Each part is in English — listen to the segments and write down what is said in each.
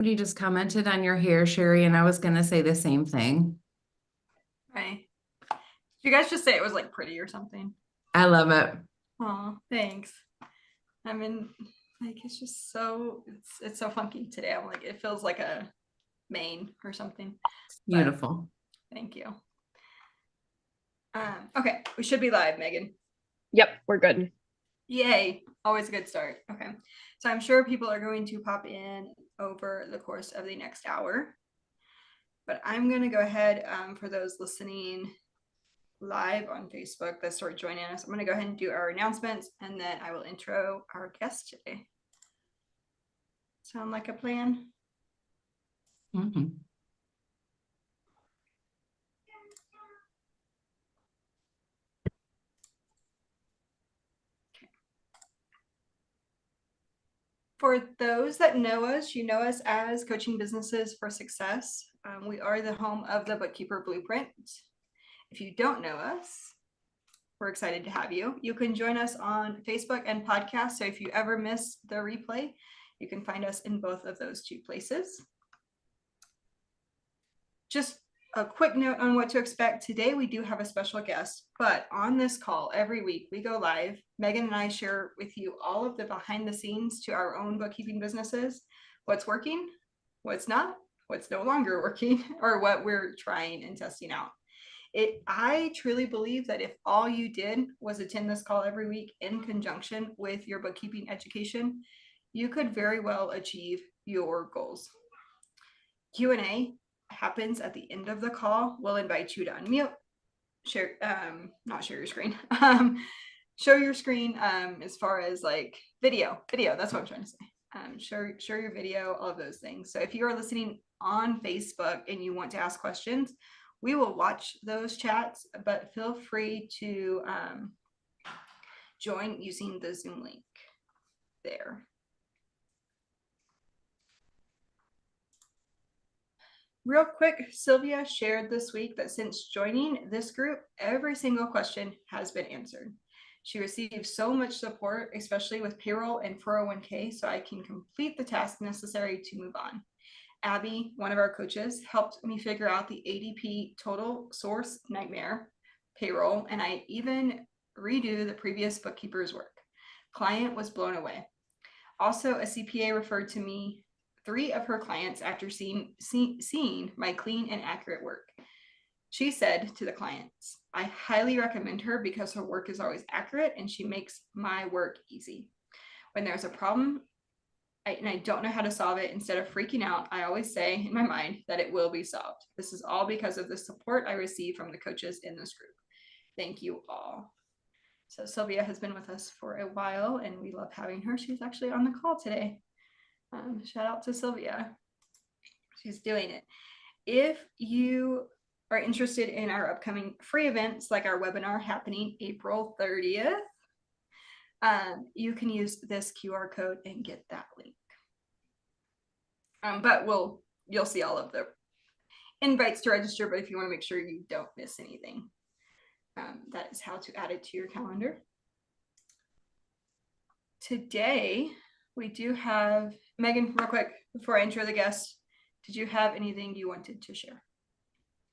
You just commented on your hair, Sherry, and I was going to say the same thing. Right. Did you guys just say it was like pretty or something? I love it. Oh, thanks. I mean, like it's just it's so funky today. I'm like it feels like a mane or something. But Beautiful. thank you. Okay, we should be live, Megan. Yep, we're good. Yay. Always a good start. Okay. So I'm sure people are going to pop in over the course of the next hour. But I'm going to go ahead for those listening live on Facebook that start joining us. I'm going to go ahead and do our announcements and then I will intro our guest today. Sound like a plan? Mm-hmm. For those that know us, you know us as Coaching Businesses for Success. We are the home of the Bookkeeper Blueprint. If you don't know us, we're excited to have you. You can join us on Facebook and podcast. So if you ever miss the replay, you can find us in both of those two places. Just a quick note on what to expect. Today, we do have a special guest, but on this call every week, we go live. Megan and I share with you all of the behind the scenes to our own bookkeeping businesses, what's working, what's not, what's no longer working, or what we're trying and testing out. I truly believe that if all you did was attend this call every week in conjunction with your bookkeeping education, you could very well achieve your goals. Q&A happens at the end of the call. We'll invite you to unmute, share, not share your screen, show your screen as far as like video, that's what I'm trying to say. Show your video, all of those things. So if you are listening on Facebook and you want to ask questions, we will watch those chats, but feel free to join using the Zoom link there. Real quick, Sylvia shared this week that since joining this group, every single question has been answered. She received so much support, especially with payroll and 401k, so I can complete the task necessary to move on. Abby, one of our coaches, helped me figure out the ADP total source nightmare payroll, and I even redo the previous bookkeeper's work. Client was blown away. Also, a CPA referred to me 3 of her clients after seeing my clean and accurate work. She said to the clients, I highly recommend her because her work is always accurate and she makes my work easy. When there's a problem and I don't know how to solve it, instead of freaking out, I always say in my mind that it will be solved. This is all because of the support I receive from the coaches in this group. Thank you all. So Sylvia has been with us for a while and we love having her. She's actually on the call today. Shout out to Sylvia. She's doing it. If you are interested in our upcoming free events, like our webinar happening April 30th, you can use this QR code and get that link. But you'll see all of the invites to register, but if you want to make sure you don't miss anything, that is how to add it to your calendar. Today, we do have, Megan, real quick, before I intro the guest, did you have anything you wanted to share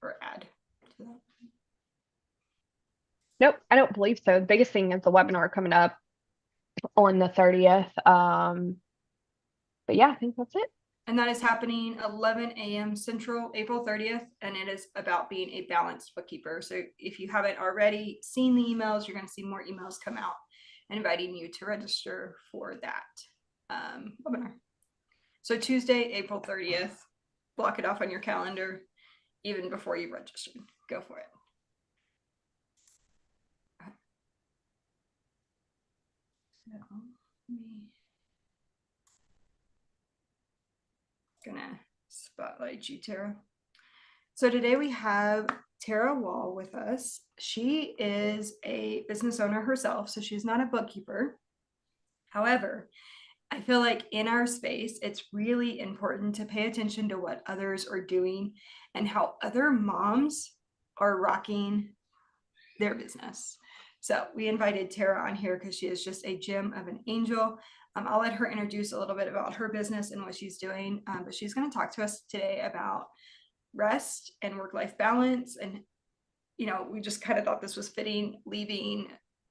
or add to that? Nope, I don't believe so. The biggest thing is the webinar coming up on the 30th. But yeah, I think that's it. And that is happening 11 a.m. Central, April 30th, and it is about being a balanced bookkeeper. So if you haven't already seen the emails, you're going to see more emails come out inviting you to register for that webinar. So Tuesday, April 30th, block it off on your calendar even before you register. Go for it. So gonna spotlight you, Tara. So today we have Tara Wall with us. She is a business owner herself, so she's not a bookkeeper. However, I feel like in our space, it's really important to pay attention to what others are doing and how other moms are rocking their business. So we invited Tara on here because she is just a gem of an angel. I'll let her introduce a little bit about her business and what she's doing, but she's going to talk to us today about rest and work-life balance. And, we just kind of thought this was fitting leaving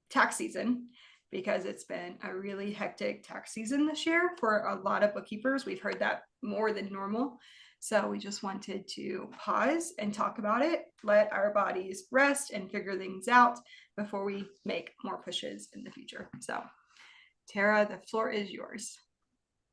tax season, because it's been a really hectic tax season this year for a lot of bookkeepers. We've heard that more than normal. So we just wanted to pause and talk about it, let our bodies rest and figure things out before we make more pushes in the future. So Tara, the floor is yours.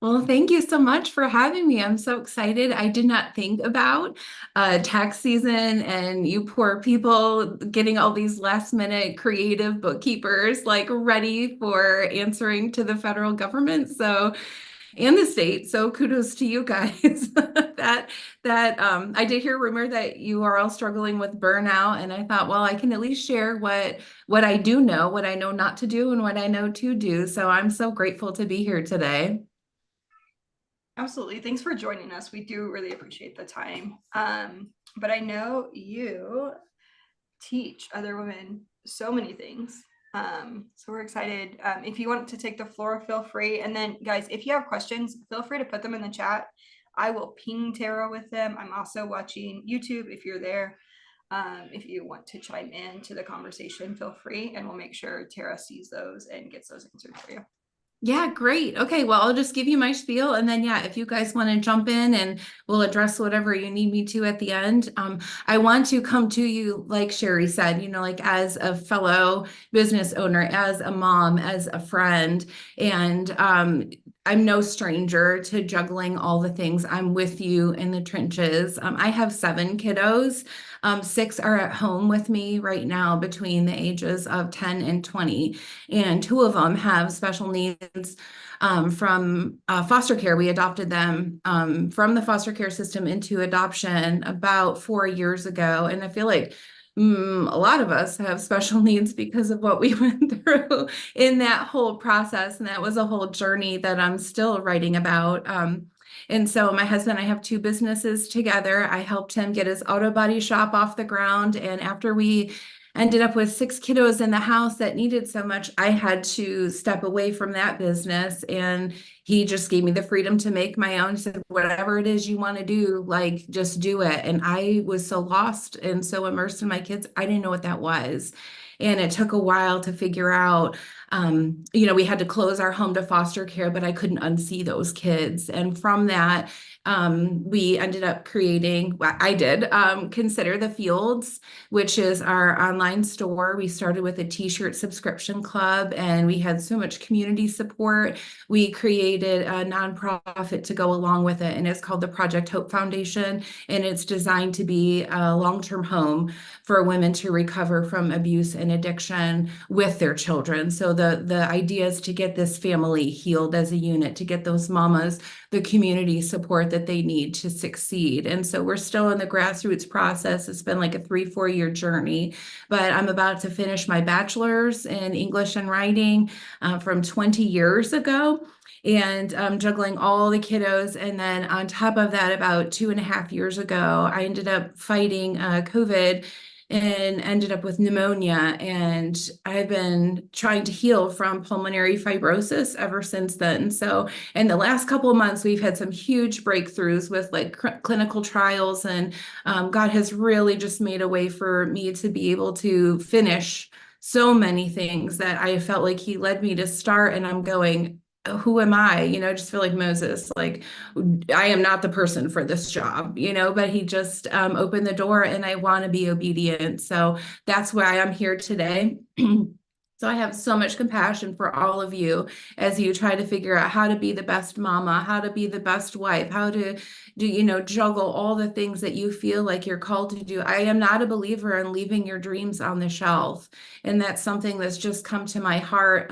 Well, thank you so much for having me. I'm so excited. I did not think about tax season and you poor people getting all these last minute creative bookkeepers like ready for answering to the federal government. So, and the state. So kudos to you guys. I did hear a rumor that you are all struggling with burnout, and I thought, well, I can at least share what I do know, what I know not to do, and what I know to do. So I'm so grateful to be here today. Absolutely. Thanks for joining us. We do really appreciate the time. But I know you teach other women so many things. So we're excited. If you want to take the floor, feel free. And then guys, if you have questions, feel free to put them in the chat. I will ping Tara with them. I'm also watching YouTube if you're there. If you want to chime in to the conversation, feel free, and we'll make sure Tara sees those and gets those answered for you. Yeah, great. Okay, well, I'll just give you my spiel, and then yeah, if you guys want to jump in and we'll address whatever you need me to at the end. I want to come to you, like Sherry said, like as a fellow business owner, as a mom, as a friend, and I'm no stranger to juggling all the things. I'm with you in the trenches. I have 7 kiddos. 6 are at home with me right now between the ages of 10 and 20. And 2 of them have special needs from foster care. We adopted them from the foster care system into adoption about 4 years ago. And I feel like a lot of us have special needs because of what we went through in that whole process. And that was a whole journey that I'm still writing about. And so my husband and I have 2 businesses together. I helped him get his auto body shop off the ground. And after we ended up with 6 kiddos in the house that needed so much, I had to step away from that business. And he just gave me the freedom to make my own. He said, whatever it is you want to do, like, just do it. And I was so lost and so immersed in my kids, I didn't know what that was. And it took a while to figure out, we had to close our home to foster care, but I couldn't unsee those kids. And from that, we ended up creating, I did, Consider the Fields, which is our online store. We started with a t-shirt subscription club, and we had so much community support. We created a nonprofit to go along with it, and it's called the Project Hope Foundation, and it's designed to be a long-term home for women to recover from abuse and addiction with their children. So the idea is to get this family healed as a unit, to get those mamas the community support that they need to succeed. And so we're still in the grassroots process. It's been like a 3-4 year journey, but I'm about to finish my bachelor's in English and writing from 20 years ago. And juggling all the kiddos. And then on top of that, about 2.5 years ago, I ended up fighting COVID and ended up with pneumonia. And I've been trying to heal from pulmonary fibrosis ever since then. So in the last couple of months, we've had some huge breakthroughs with like clinical trials, and God has really just made a way for me to be able to finish so many things that I felt like he led me to start. And I'm going, who am I? I just feel like Moses, like I am not the person for this job, but he just opened the door, and I want to be obedient. So that's why I'm here today. So I have so much compassion for all of you as you try to figure out how to be the best mama, how to be the best wife, how to do, juggle all the things that you feel like you're called to do. I am not a believer in leaving your dreams on the shelf. And that's something that's just come to my heart.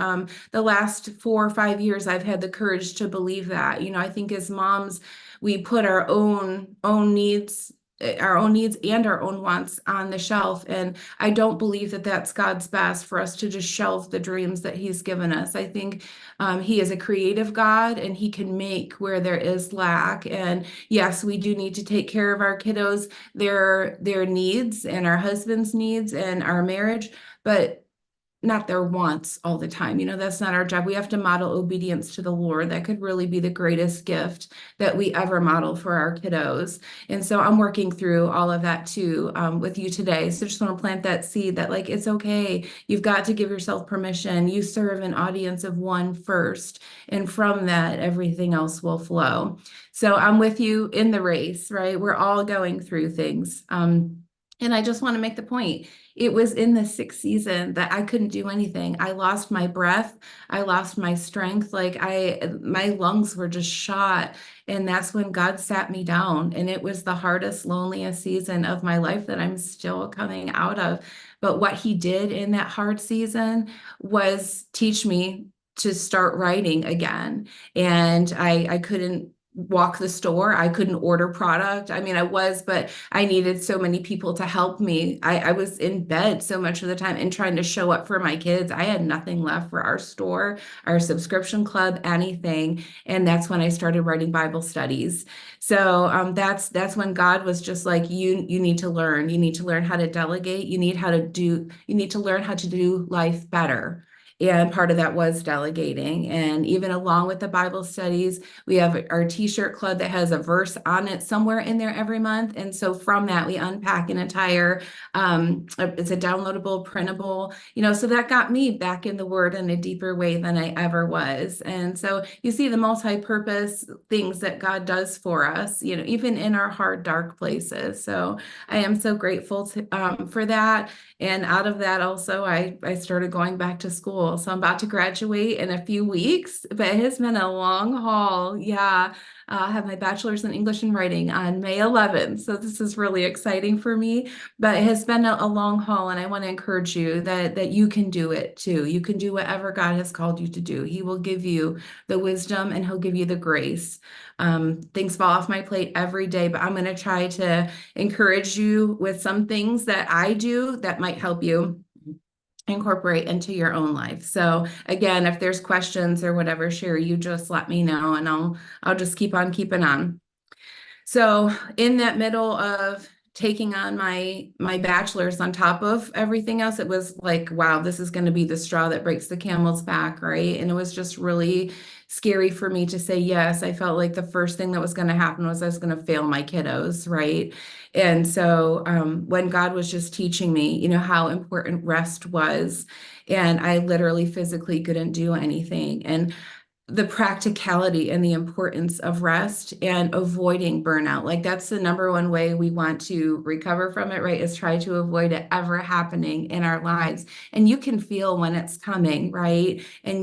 The last 4 or 5 years, I've had the courage to believe that. I think as moms, we put our own needs and our own wants on the shelf. And I don't believe that that's God's best for us to just shelve the dreams that he's given us. I think he is a creative God, and he can make where there is lack. And yes, we do need to take care of our kiddos, their needs and our husband's needs and our marriage. But not their wants all the time. That's not our job. We have to model obedience to the Lord. That could really be the greatest gift that we ever model for our kiddos. And so I'm working through all of that too, with you today. So just want to plant that seed that like, it's okay. You've got to give yourself permission. You serve an audience of one first. And from that, everything else will flow. So I'm with you in the race, right? We're all going through things. And I just want to make the point. It was in the sixth season that I couldn't do anything. I lost my breath. I lost my strength. My lungs were just shot. And that's when God sat me down. And it was the hardest, loneliest season of my life that I'm still coming out of. But what he did in that hard season was teach me to start writing again. And I couldn't walk the store. I couldn't order product. I mean, but I needed so many people to help me. I was in bed so much of the time and trying to show up for my kids. I had nothing left for our store, our subscription club, anything. And that's when I started writing Bible studies. So that's when God was just like, you need to learn. You need to learn how to delegate. You need to learn how to do life better. And part of that was delegating. And even along with the Bible studies, we have our t-shirt club that has a verse on it somewhere in there every month. And so from that, we unpack an entire, it's a downloadable, printable, so that got me back in the Word in a deeper way than I ever was. And so you see the multi-purpose things that God does for us, even in our hard, dark places. So I am so grateful for that. And out of that also, I started going back to school. So I'm about to graduate in a few weeks, but it has been a long haul. Yeah. I have my bachelor's in English and writing on May 11th. So this is really exciting for me, but it has been a long haul. And I want to encourage you that you can do it too. You can do whatever God has called you to do. He will give you the wisdom and he'll give you the grace. Things fall off my plate every day, but I'm going to try to encourage you with some things that I do that might help you incorporate into your own life. So again, if there's questions or whatever, Sherry, you just let me know and I'll just keep on keeping on. So in that middle of taking on my bachelor's on top of everything else, it was like, wow, this is going to be the straw that breaks the camel's back, right? And it was just really scary for me to say yes. I felt like the first thing that was going to happen was I was going to fail my kiddos, right? And so when God was just teaching me, how important rest was, and I literally physically couldn't do anything. And the practicality and the importance of rest and avoiding burnout. Like that's the number one way we want to recover from it, right? Is try to avoid it ever happening in our lives. And you can feel when it's coming, right? And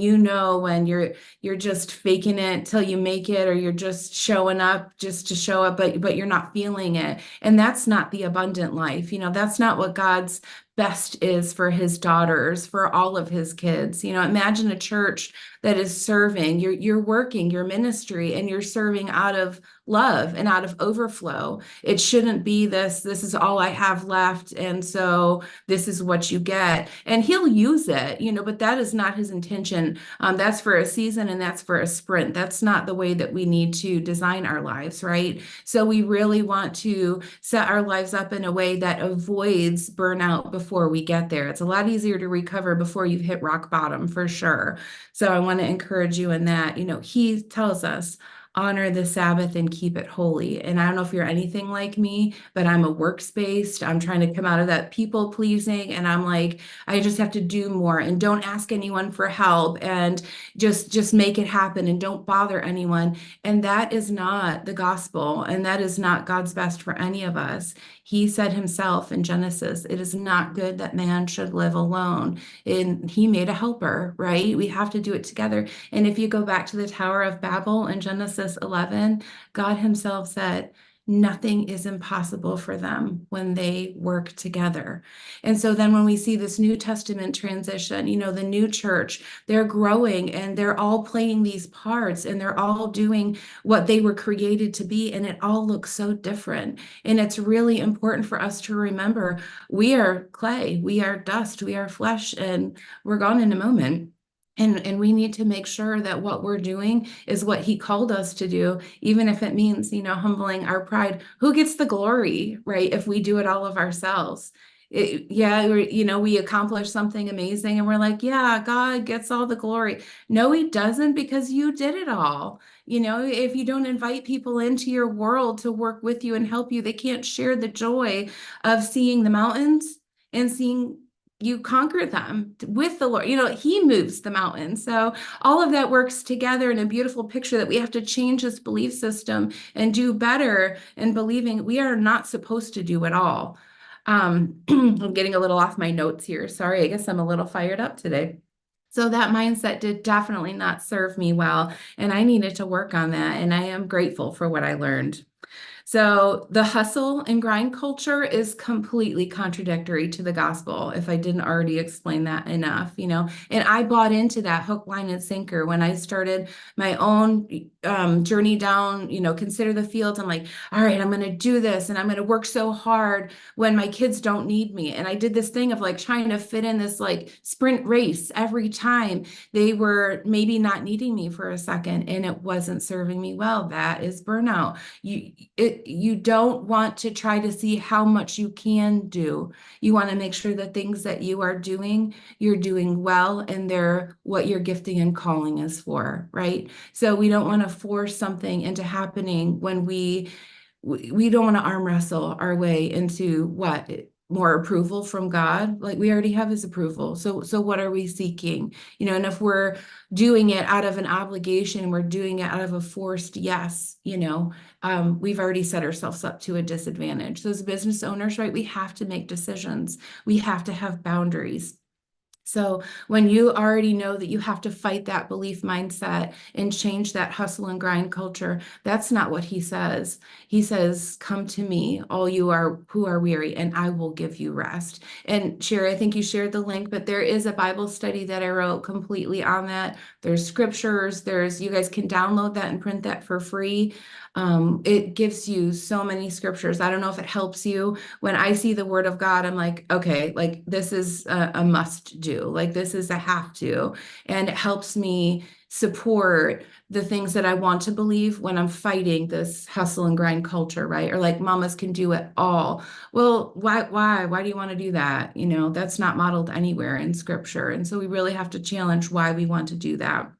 when you're just faking it till you make it, or you're just showing up just to show up, but you're not feeling it. And that's not the abundant life. That's not what God's best is for his daughters, for all of his kids. Imagine a church that is serving, you're working your ministry and you're serving out of love and out of overflow. It shouldn't be this is all I have left. And so this is what you get. And he'll use it, but that is not his intention. That's for a season and that's for a sprint. That's not the way that we need to design our lives, right? So we really want to set our lives up in a way that avoids burnout before we get there. It's a lot easier to recover before you've hit rock bottom for sure. So I want to encourage you in that. He tells us, honor the Sabbath and keep it holy. And I don't know if you're anything like me, but I'm a works-based. I'm trying to come out of that people pleasing. And I'm like, I just have to do more and don't ask anyone for help and just make it happen and don't bother anyone. And that is not the gospel. And that is not God's best for any of us. He said himself in Genesis, it is not good that man should live alone. And he made a helper, right? We have to do it together. And if you go back to the Tower of Babel in Genesis 11, God himself said, nothing is impossible for them when they work together. And so then when we see this New Testament transition, the new church, they're growing and they're all playing these parts and they're all doing what they were created to be. And it all looks so different. And it's really important for us to remember we are clay, we are dust, we are flesh, and we're gone in a moment. And we need to make sure that what we're doing is what he called us to do, even if it means, humbling our pride. Who gets the glory, right? If we do it all of ourselves. we accomplish something amazing and we're like, yeah, God gets all the glory. No, he doesn't, because you did it all. If you don't invite people into your world to work with you and help you, they can't share the joy of seeing the mountains and seeing you conquer them with the Lord. He moves the mountains. So all of that works together in a beautiful picture that we have to change this belief system and do better in believing we are not supposed to do it all. I'm getting a little off my notes here. Sorry, I guess I'm a little fired up today. So that mindset did definitely not serve me well, and I needed to work on that, and I am grateful for what I learned. So the hustle and grind culture is completely contradictory to the gospel, if I didn't already explain that enough. And I bought into that hook, line, and sinker when I started my own journey down, consider the fields. I'm like, all right, I'm going to do this and I'm going to work so hard when my kids don't need me. And I did this thing of like trying to fit in this like sprint race every time they were maybe not needing me for a second, and it wasn't serving me well. That is burnout. You don't want to try to see how much you can do. You want to make sure the things that you are doing, you're doing well, and they're what your gifting and calling is for, right? So we don't want to force something into happening when we don't want to arm wrestle our way into what? More approval from God. Like, we already have his approval. So what are we seeking? And if we're doing it out of an obligation, we're doing it out of a forced yes, we've already set ourselves up to a disadvantage. So as business owners, right, we have to make decisions. We have to have boundaries. So when you already know that you have to fight that belief mindset and change that hustle and grind culture, that's not what he says. He says, come to me, all you are who are weary, and I will give you rest. And Sherry, I think you shared the link, but there is a Bible study that I wrote completely on that. There's scriptures, you guys can download that and print that for free. It gives you so many scriptures. I don't know if it helps you. When I see the word of God, I'm like, okay, like this is a must do. Like this is a have to. And it helps me support the things that I want to believe when I'm fighting this hustle and grind culture, right? Or like mamas can do it all. Well, why do you want to do that? That's not modeled anywhere in scripture. And so we really have to challenge why we want to do that.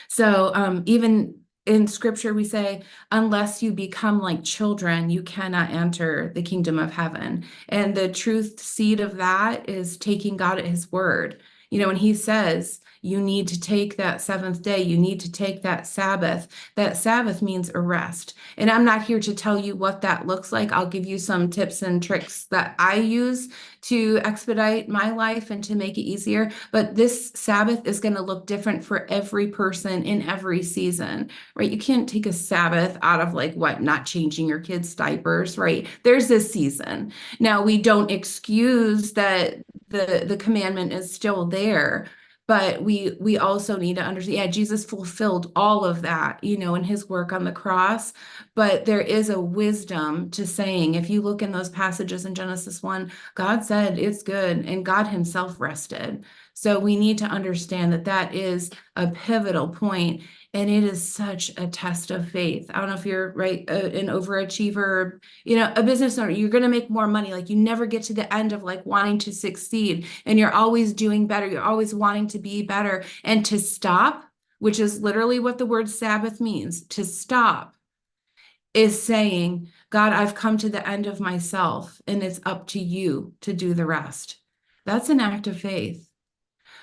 So even in scripture, we say, unless you become like children, you cannot enter the kingdom of heaven. And the truth seed of that is taking God at his word. When he says, you need to take that seventh day, you need to take that Sabbath. That Sabbath means a rest. And I'm not here to tell you what that looks like. I'll give you some tips and tricks that I use to expedite my life and to make it easier. But this Sabbath is going to look different for every person in every season, right? You can't take a Sabbath out of not changing your kids' diapers, right? There's this season. Now, we don't excuse that the commandment is still there, but we also need to understand, yeah, Jesus fulfilled all of that, in his work on the cross. But there is a wisdom to saying, if you look in those passages in Genesis 1, God said it's good, and God himself rested. So we need to understand that that is a pivotal point, and it is such a test of faith. I don't know if you're right, an overachiever, a business owner, you're going to make more money. Like, you never get to the end of wanting to succeed, and you're always doing better. You're always wanting to be better, and to stop, which is literally what the word Sabbath means. To stop is saying, God, I've come to the end of myself, and it's up to you to do the rest. That's an act of faith.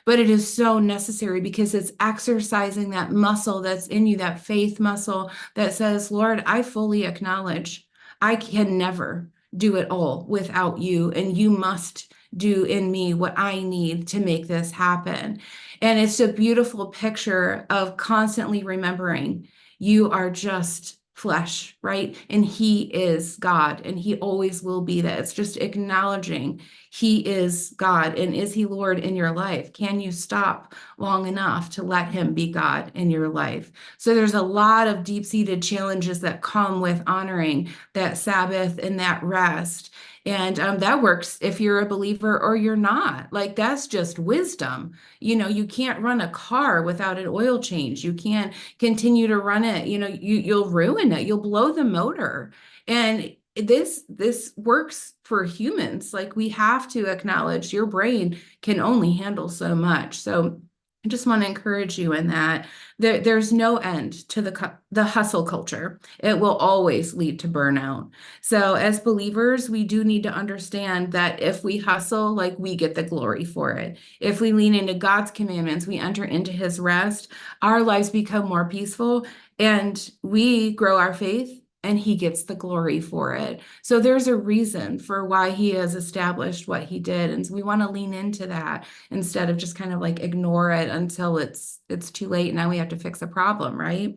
But it is so necessary, because it's exercising that muscle that's in you, that faith muscle that says, Lord, I fully acknowledge I can never do it all without you, and you must do in me what I need to make this happen. And it's a beautiful picture of constantly remembering you are just flesh, right? And he is God, and he always will be that. It's just acknowledging he is God, and is he Lord in your life? Can you stop long enough to let him be God in your life? So there's a lot of deep-seated challenges that come with honoring that Sabbath and that rest. And that works if you're a believer or you're not. That's just wisdom. You can't run a car without an oil change. You can't continue to run it. You'll ruin it. You'll blow the motor. And this works for humans. Like, we have to acknowledge your brain can only handle so much. So I just want to encourage you in that there's no end to the hustle culture. It will always lead to burnout. So as believers, we do need to understand that if we hustle, like, we get the glory for it. If we lean into God's commandments, we enter into his rest, our lives become more peaceful, and we grow our faith, and he gets the glory for it. So there's a reason for why he has established what he did. And so we want to lean into that instead of just kind of like ignore it until it's too late. Now we have to fix a problem, right?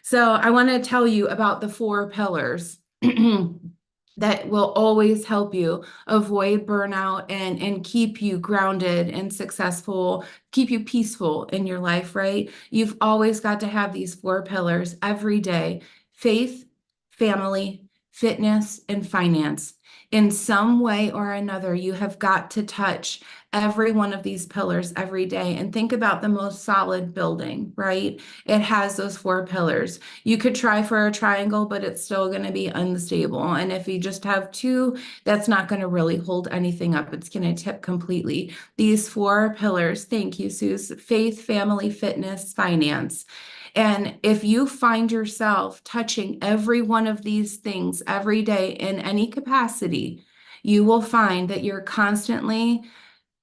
So I want to tell you about the 4 pillars that will always help you avoid burnout and keep you grounded and successful, keep you peaceful in your life, right? You've always got to have these 4 pillars every day: faith, family, fitness, and finance. In some way or another, you have got to touch every one of these pillars every day. And think about the most solid building, right? It has those 4 pillars. You could try for a triangle, but it's still going to be unstable. And if you just have 2, that's not going to really hold anything up. It's going to tip completely. These 4 pillars, thank you, Suze: faith, family, fitness, finance. And if you find yourself touching every one of these things every day in any capacity, you will find that you're constantly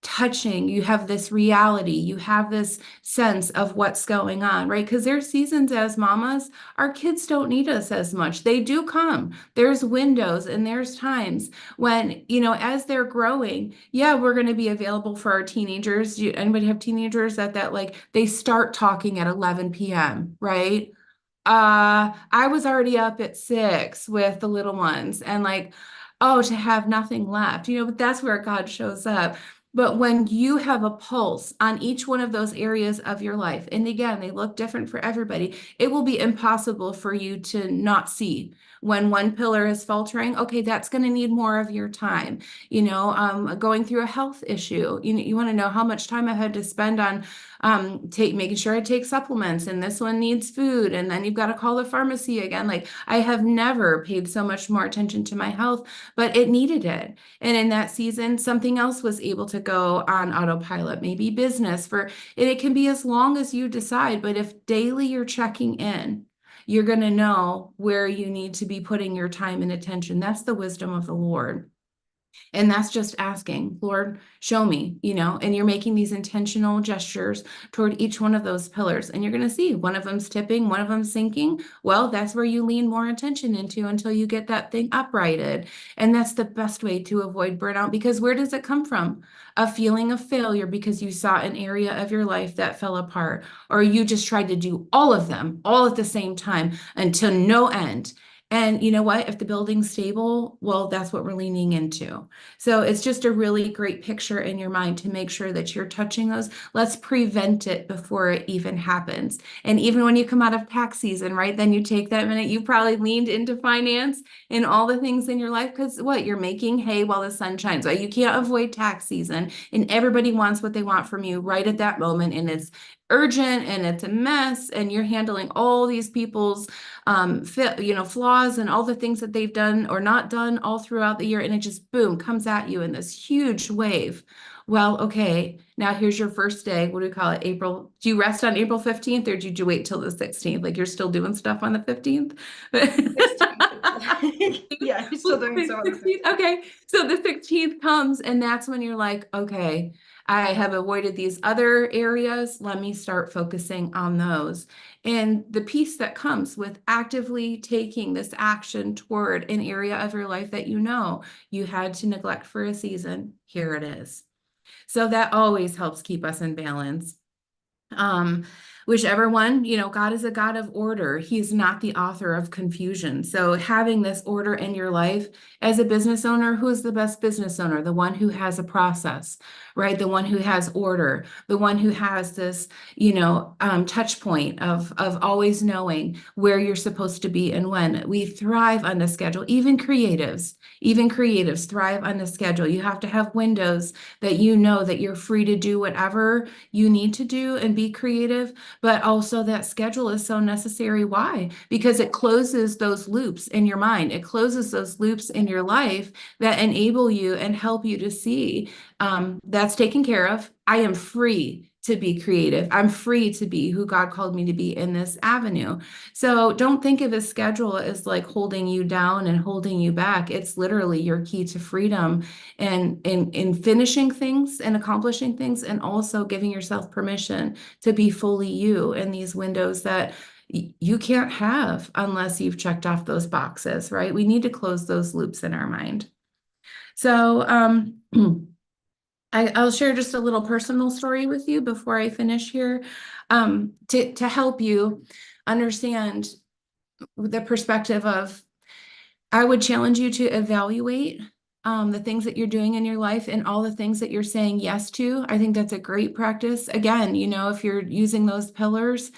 touching, you have this reality, you have this sense of what's going on, right? Because there's seasons as mamas, our kids don't need us as much. They do come. There's windows and there's times when, as they're growing, yeah, we're going to be available for our teenagers. Anybody have teenagers that like they start talking at 11 p.m., right? I was already up at 6 with the little ones, and like, oh, to have nothing left, but that's where God shows up. But when you have a pulse on each one of those areas of your life, and again, they look different for everybody, it will be impossible for you to not see when one pillar is faltering. Okay, that's going to need more of your time. Going through a health issue, you want to know how much time I had to spend on making sure I take supplements, and this one needs food, and then you've got to call the pharmacy again. Like, I have never paid so much more attention to my health, but it needed it. And in that season, something else was able to go on autopilot, maybe business and it can be as long as you decide, but if daily you're checking in, you're going to know where you need to be putting your time and attention. That's the wisdom of the Lord. And that's just asking, Lord, show me, and you're making these intentional gestures toward each one of those pillars. And you're going to see one of them's tipping, one of them's sinking. Well, that's where you lean more attention into until you get that thing uprighted. And that's the best way to avoid burnout, because where does it come from? A feeling of failure because you saw an area of your life that fell apart, or you just tried to do all of them all at the same time until no end. And you know what? If the building's stable, well, that's what we're leaning into. So it's just a really great picture in your mind to make sure that you're touching those. Let's prevent it before it even happens. And even when you come out of tax season, right, then you take that minute, you probably leaned into finance and all the things in your life, because you're making hay while the sun shines. Right? You can't avoid tax season, and everybody wants what they want from you right at that moment. And it's urgent and it's a mess, and you're handling all these people's flaws and all the things that they've done or not done all throughout the year, and it just boom comes at you in this huge wave. Well, okay, now here's your first day. What do we call it? April. Do you rest on April 15th, or did you wait till the 16th? Like, you're still doing stuff on the 15th? 16th. Yeah, you're still doing so on the 16th. Okay, so the 16th comes, and that's when you're like, okay, I have avoided these other areas. Let me start focusing on those. And the peace that comes with actively taking this action toward an area of your life that you had to neglect for a season, here it is. So that always helps keep us in balance. Whichever one, God is a God of order. He's not the author of confusion. So having this order in your life as a business owner, who is the best business owner? The one who has a process, right? The one who has order, the one who has this, touch point of always knowing where you're supposed to be and when. We thrive on the schedule. Even creatives thrive on the schedule. You have to have windows that that you're free to do whatever you need to do and be creative. but also that schedule is so necessary. Why? Because it closes those loops in your mind. It closes those loops in your life that enable you and help you to see that's taken care of. I am free to be creative. I'm free to be who God called me to be in this avenue. So don't think of a schedule as like holding you down and holding you back. It's literally your key to freedom and in finishing things and accomplishing things, and also giving yourself permission to be fully you in these windows that you can't have unless you've checked off those boxes, right? We need to close those loops in our mind. So I'll share just a little personal story with you before I finish here, to help you understand the perspective of, I would challenge you to evaluate the things that you're doing in your life and all the things that you're saying yes to. I think that's a great practice. Again, if you're using those pillars,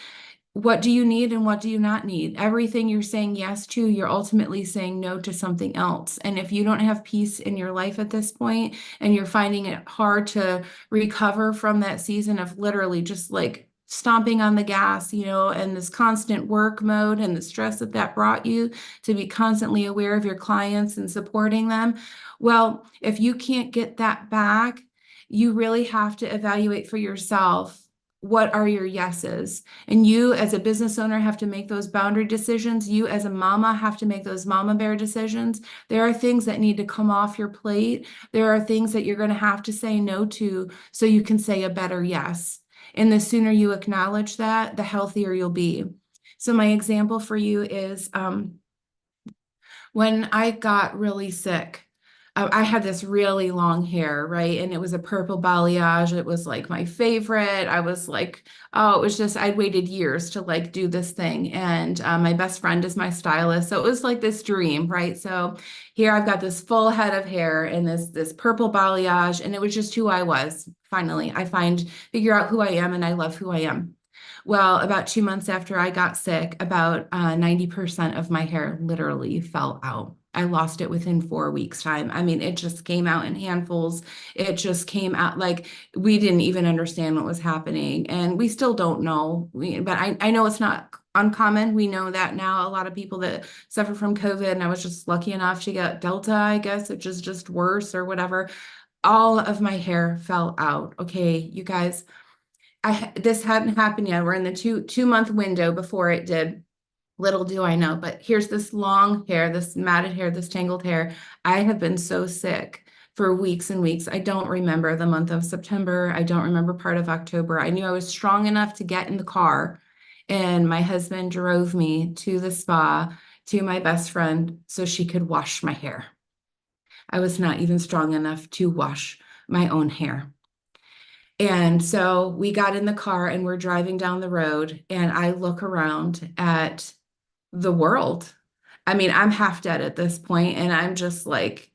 what do you need and what do you not need? Everything you're saying yes to, you're ultimately saying no to something else. And if you don't have peace in your life at this point, and you're finding it hard to recover from that season of literally just like stomping on the gas, and this constant work mode and the stress that brought you to be constantly aware of your clients and supporting them. Well, if you can't get that back, you really have to evaluate for yourself, what are your yeses? And you as a business owner have to make those boundary decisions. You as a mama have to make those mama bear decisions. There are things that need to come off your plate. There are things that you're going to have to say no to so you can say a better yes. And the sooner you acknowledge that, the healthier you'll be. So my example for you is when I got really sick, I had this really long hair, right? And it was a purple balayage. It was like my favorite. I was like, oh, it was just, I'd waited years to like do this thing. And my best friend is my stylist. So it was like this dream, right? So here I've got this full head of hair and this purple balayage. And it was just who I was. Finally, figure out who I am, and I love who I am. Well, about 2 months after I got sick, about 90% of my hair literally fell out. I lost it within 4 weeks' time. I mean, it just came out in handfuls. It just came out like we didn't even understand what was happening. And we still don't know. But I know it's not uncommon. We know that now. A lot of people that suffer from COVID, and I was just lucky enough to get Delta, I guess, which is just worse or whatever. All of my hair fell out. Okay, you guys, this hadn't happened yet. We're in the two-month window before it did. Little do I know, but here's this long hair, this matted hair, this tangled hair. I have been so sick for weeks and weeks. I don't remember the month of September. I don't remember part of October. I knew I was strong enough to get in the car, and my husband drove me to the spa to my best friend so she could wash my hair. I was not even strong enough to wash my own hair. And so we got in the car and we're driving down the road, and I look around at the world. I mean, I'm half dead at this point, and I'm just like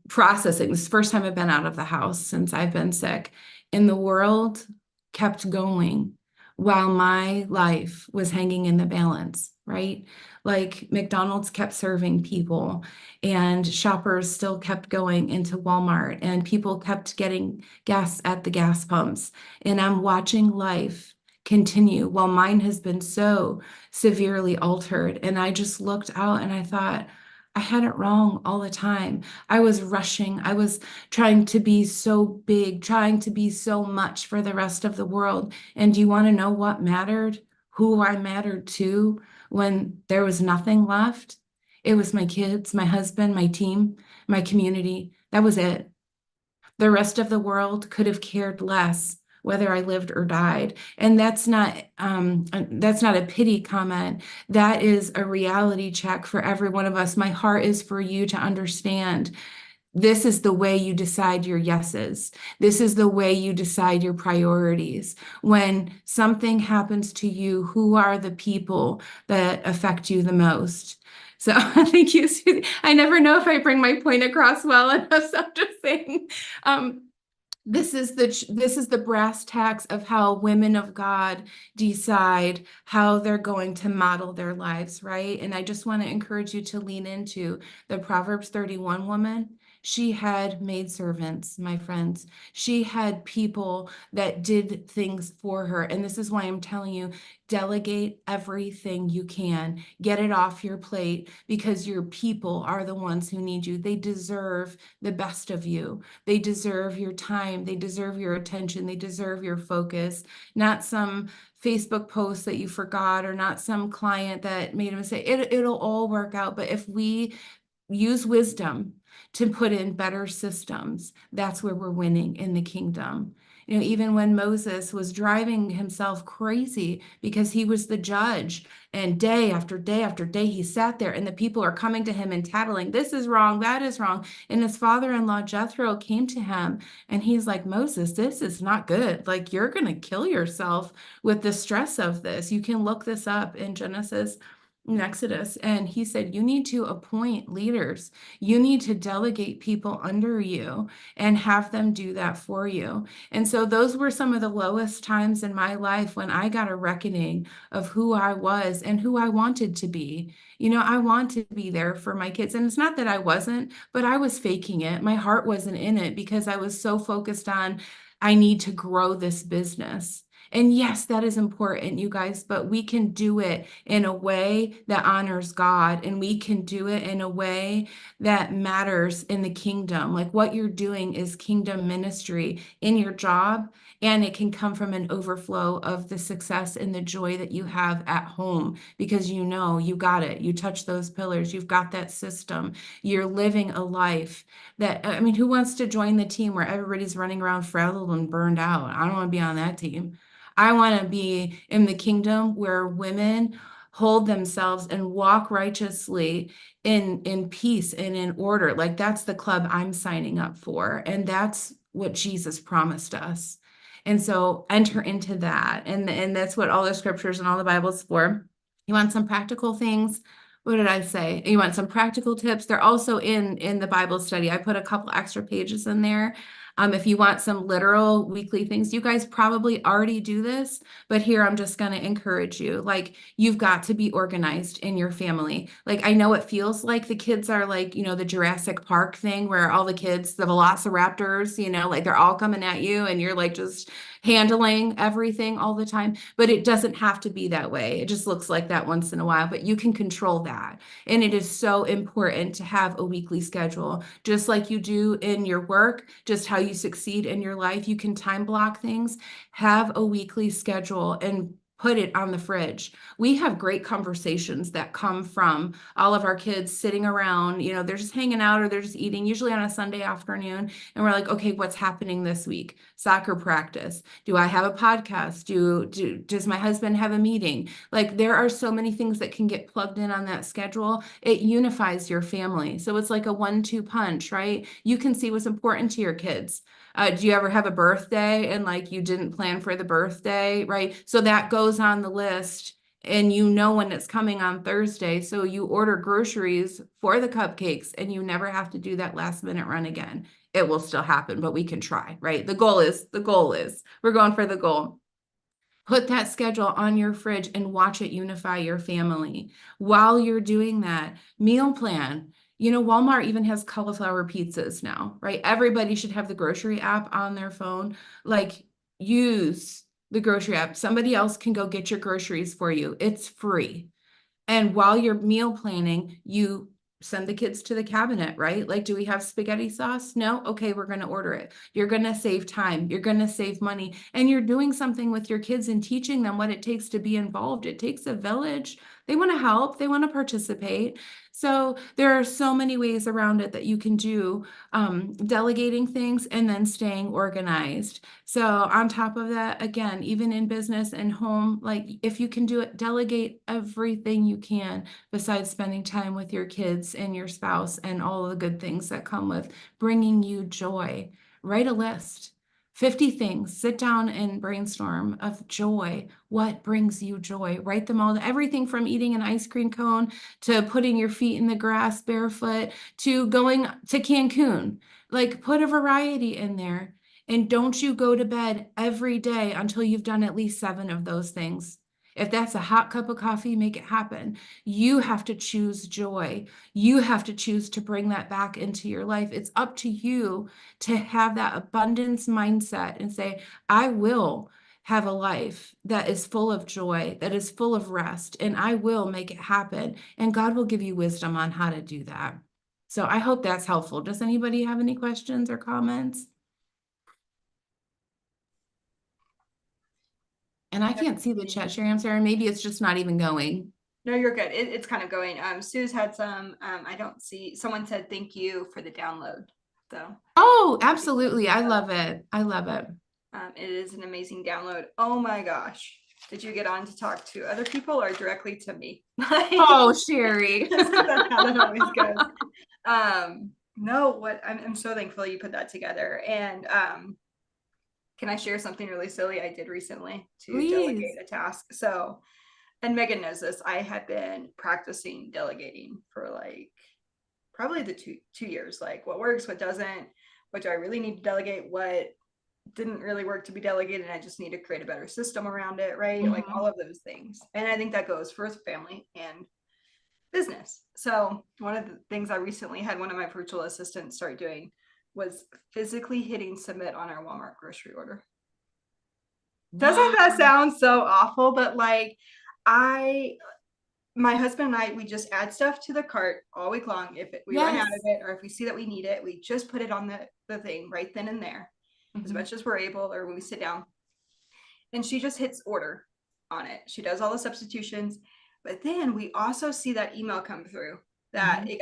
processing. This is the first time I've been out of the house since I've been sick. And the world kept going while my life was hanging in the balance, right? Like McDonald's kept serving people, and shoppers still kept going into Walmart, and people kept getting gas at the gas pumps. And I'm watching life continue while mine has been so severely altered. And I just looked out and I thought, I had it wrong all the time. I was rushing. I was trying to be so big, trying to be so much for the rest of the world. And do you want to know what mattered? Who I mattered to when there was nothing left? It was my kids, my husband, my team, my community. That was it. The rest of the world could have cared less whether I lived or died. And that's not a pity comment. That is a reality check for every one of us. My heart is for you to understand. This is the way you decide your yeses. This is the way you decide your priorities. When something happens to you, who are the people that affect you the most? So thank you, Susie. I never know if I bring my point across well enough, so I'm just saying. This is the brass tacks of how women of God decide how they're going to model their lives, right? And I just want to encourage you to lean into the Proverbs 31 woman. She had maidservants, my friends. She had people that did things for her. And this is why I'm telling you, delegate everything you can. Get it off your plate because your people are the ones who need you. They deserve the best of you. They deserve your time. They deserve your attention. They deserve your focus, not some Facebook post that you forgot or not some client that made a mistake. It'll all work out. But if we use wisdom to put in better systems, that's where we're winning in the kingdom. Even when Moses was driving himself crazy because he was the judge, and day after day after day, he sat there and the people are coming to him and tattling, this is wrong, that is wrong. And his father-in-law, Jethro, came to him and he's like, Moses, this is not good. Like, you're going to kill yourself with the stress of this. You can look this up in Genesis in Exodus. And he said, you need to appoint leaders. You need to delegate people under you and have them do that for you. And so those were some of the lowest times in my life when I got a reckoning of who I was and who I wanted to be. I want to be there for my kids. And it's not that I wasn't, but I was faking it. My heart wasn't in it because I was so focused on, I need to grow this business. And yes, that is important, you guys, but we can do it in a way that honors God, and we can do it in a way that matters in the kingdom. Like, what you're doing is kingdom ministry in your job, and it can come from an overflow of the success and the joy that you have at home because you got it. You touch those pillars, you've got that system. You're living a life that, I mean, who wants to join the team where everybody's running around frazzled and burned out? I don't want to be on that team. I want to be in the kingdom where women hold themselves and walk righteously in peace and in order. Like, that's the club I'm signing up for. And that's what Jesus promised us. And so enter into that. And that's what all the scriptures and all the Bible's for. You want some practical things? What did I say? You want some practical tips? They're also in the Bible study. I put a couple extra pages in there. If you want some literal weekly things, you guys probably already do this, but here I'm just going to encourage you. Like, you've got to be organized in your family. Like, I know it feels like the kids are like, the Jurassic Park thing where all the kids, the velociraptors, like they're all coming at you and you're like just handling everything all the time, but it doesn't have to be that way. It just looks like that once in a while, but you can control that. And it is so important to have a weekly schedule, just like you do in your work, just how you succeed in your life. You can time block things, have a weekly schedule, and put it on the fridge. We have great conversations that come from all of our kids sitting around, they're just hanging out or they're just eating, usually on a Sunday afternoon. And we're like, okay, what's happening this week? Soccer practice. Do I have a podcast? Does my husband have a meeting? Like, there are so many things that can get plugged in on that schedule. It unifies your family. So it's like a 1-2 punch, right? You can see what's important to your kids. Do you ever have a birthday and like you didn't plan for the birthday, right? So that goes on the list and when it's coming on Thursday. So you order groceries for the cupcakes and you never have to do that last minute run again. It will still happen, but we can try, right? The goal is we're going for the goal. Put that schedule on your fridge and watch it unify your family. While you're doing that, meal plan. Walmart even has cauliflower pizzas now, right? Everybody should have the grocery app on their phone. Like, use the grocery app. Somebody else can go get your groceries for you. It's free. And while you're meal planning, you send the kids to the cabinet, right? Like, do we have spaghetti sauce? No? Okay, we're going to order it. You're going to save time. You're going to save money. And you're doing something with your kids and teaching them what it takes to be involved. It takes a village. They want to help. They want to participate. So there are so many ways around it that you can do, delegating things and then staying organized. So on top of that, again, even in business and home, like, if you can do it, delegate everything you can besides spending time with your kids and your spouse and all of the good things that come with bringing you joy. Write a list. 50 things. Sit down and brainstorm of joy. What brings you joy? Write them all. Everything from eating an ice cream cone to putting your feet in the grass barefoot to going to Cancun. Like, put a variety in there. And don't you go to bed every day until you've done at least 7 of those things. If that's a hot cup of coffee, make it happen. You have to choose joy. You have to choose to bring that back into your life. It's up to you to have that abundance mindset and say, I will have a life that is full of joy, that is full of rest, and I will make it happen. And God will give you wisdom on how to do that. So I hope that's helpful. Does anybody have any questions or comments? And I can't see the chat, Sherry. I'm sorry. Maybe it's just not even going. No, you're good. It's kind of going. Sue's had some. I don't see. Someone said thank you for the download. So. Oh, absolutely. I love it. I love it. It is an amazing download. Oh my gosh. Did you get on to talk to other people or directly to me? Oh, Sherry. That's how that always goes. No, what I'm so thankful you put that together. And can I share something really silly I did recently to Please. delegate a task? So, and Megan knows this, I had been practicing delegating for like probably the two years, like what works, what doesn't, what do I really need to delegate, what didn't really work to be delegated, and I just need to create a better system around it, right? Like all of those things. And I think that goes for family and business. So one of the things I recently had one of my virtual assistants start doing was physically hitting submit on our Walmart grocery order. Doesn't that sound so awful? But like my husband and I, we just add stuff to the cart all week long. If we run out of it, or if we see that we need it, we just put it on the thing right then and there, as much as we're able, or when we sit down. And she just hits order on it. She does all the substitutions, but then we also see that email come through that it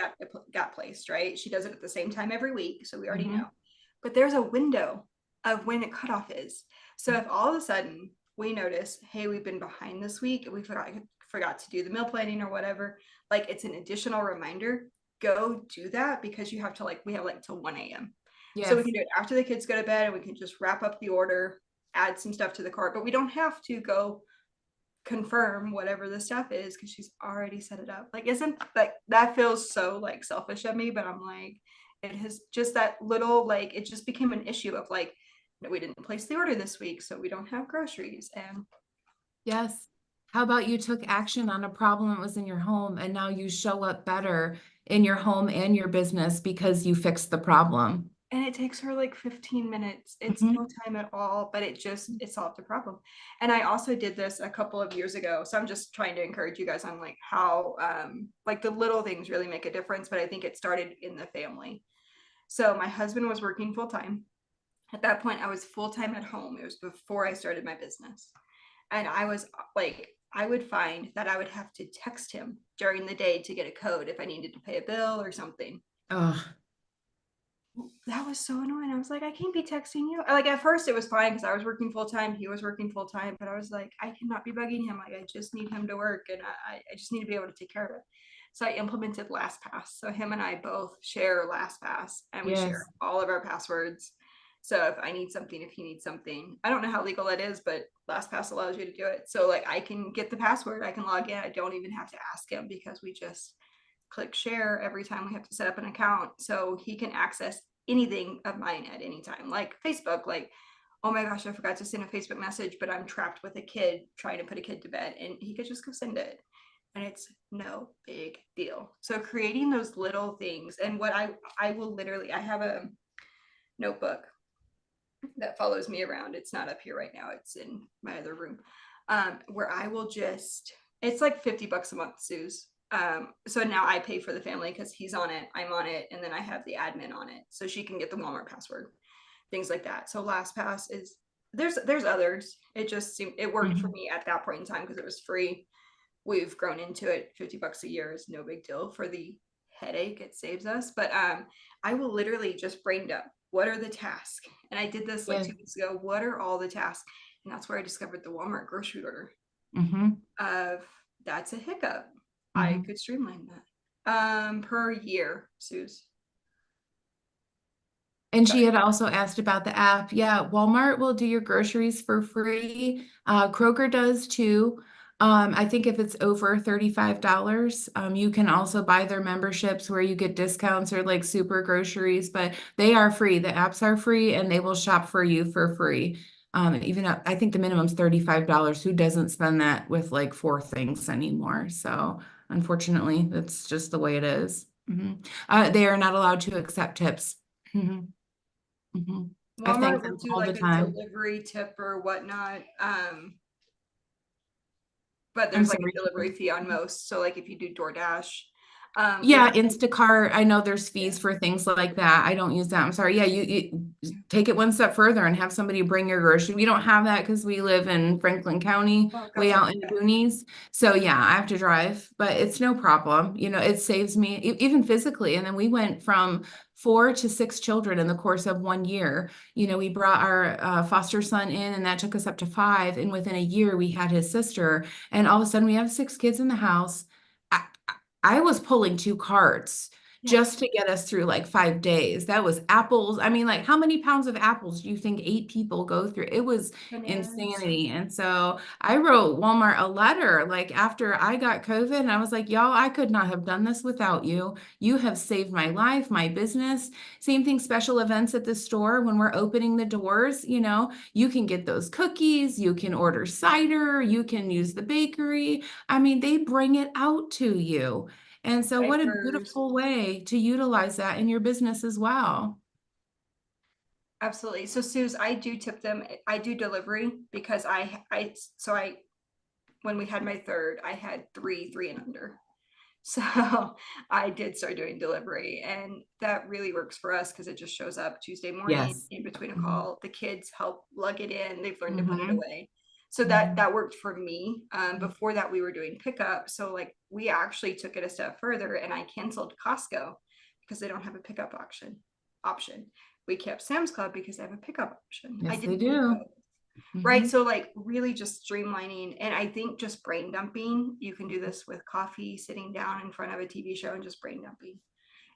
got placed, right? She does it at the same time every week, so we already know. But there's a window of when the cutoff is. So if all of a sudden we notice, hey, we've been behind this week, we forgot to do the meal planning or whatever, like it's an additional reminder, go do that, because you have to we have till 1 a.m. Yes. So we can do it after the kids go to bed, and we can just wrap up the order, add some stuff to the cart, but we don't have to go confirm whatever the stuff is because she's already set it up. Like, isn't that feels so selfish of me, but I'm like, it has just that little, it just became an issue of no, we didn't place the order this week, so we don't have groceries. And yes. How about you took action on a problem that was in your home, and now you show up better in your home and your business because you fixed the problem. And it takes her 15 minutes. It's no time at all, but it solved the problem. And I also did this a couple of years ago. So I'm just trying to encourage you guys on how the little things really make a difference. But I think it started in the family. So my husband was working full time. At that point, I was full time at home. It was before I started my business. And I was I would find that I would have to text him during the day to get a code if I needed to pay a bill or something. Oh. That was so annoying. I was like, I can't be texting you. At first it was fine because I was working full time. He was working full time, but I was like, I cannot be bugging him. I just need him to work, and I just need to be able to take care of it. So I implemented LastPass. So him and I both share LastPass, and we share all of our passwords. So if I need something, if he needs something, I don't know how legal that is, but LastPass allows you to do it. So I can get the password, I can log in. I don't even have to ask him because we just click share every time we have to set up an account, so he can access anything of mine at any time, like Facebook. Oh my gosh, I forgot to send a Facebook message, but I'm trapped with a kid trying to put a kid to bed, and he could just go send it, and it's no big deal. So creating those little things, and what I will literally, I have a notebook that follows me around. It's not up here right now, it's in my other room, where I will just, it's $50 a month, Suze. So now I pay for the family because he's on it, I'm on it, and then I have the admin on it, so she can get the Walmart password, things like that. So LastPass is, there's others. It just seemed, it worked for me at that point in time because it was free. We've grown into it. $50 a year is no big deal for the headache it saves us. But I will literally just brain dump, what are the tasks? And I did this 2 weeks ago. What are all the tasks? And that's where I discovered the Walmart grocery order. That's a hiccup. I could streamline that per year, Suze. And she had also asked about the app. Yeah, Walmart will do your groceries for free. Kroger does too. I think if it's over $35, you can also buy their memberships where you get discounts or like super groceries, but they are free. The apps are free and they will shop for you for free. Even I think the minimum's $35. Who doesn't spend that with like four things anymore? So unfortunately, that's just the way it is. They are not allowed to accept tips. Mhm. Mhm. I thank Walmart will them do all the like a time. delivery tip or whatnot. But I'm there's like a sorry. delivery fee on most. So like if you do DoorDash, Yeah, there's Instacart. I know there's yeah. fees for things like that. I don't use that. I'm sorry. Yeah, you take it one step further and have somebody bring your grocery. We don't have that because we live in Franklin County, Oh, way gotcha. out in the Yeah. boonies. So yeah, I have to drive, but it's no problem. You know, it saves me even physically. And then we went from 4 to 6 children in the course of 1 year. You know, we brought our foster son in, and that took us up to 5. And within a year, we had his sister, and all of a sudden, we have 6 kids in the house. I was pulling 2 carts Yeah. just to get us through like 5 days. That was apples. I mean, like, how many pounds of apples do you think 8 people go through? It was Bananas. insanity. And so I wrote Walmart a letter like after I got COVID, and I was like, y'all, I could not have done this without you. You have saved my life, my business. Same thing, special events at the store when we're opening the doors, you can get those cookies, you can order cider, you can use the bakery. I mean, they bring it out to you. And so what a Diapers. beautiful way to utilize that in your business as well. Absolutely. So Suze, I do tip them. I do delivery because when we had my third, I had three and under. So I did start doing delivery, and that really works for us because it just shows up Tuesday morning Yes. in between a Mhm. call. The kids help lug it in. They've learned to put it Mhm. away. So that Mhm. that worked for me. Before that, we were doing pickup. So like we actually took it a step further, and I canceled Costco because they don't have a pickup option. We kept Sam's Club because they have a pickup option. I Yes, they didn't do do. both. Right. Mhm. So like really just streamlining. And I think just brain dumping, you can do this with coffee, sitting down in front of a TV show and just brain dumping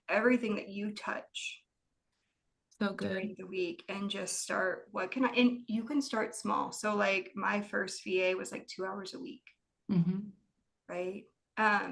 everything that you touch So good. during the week and just start and you can start small. So like my first VA was like 2 hours a week, Mhm. right?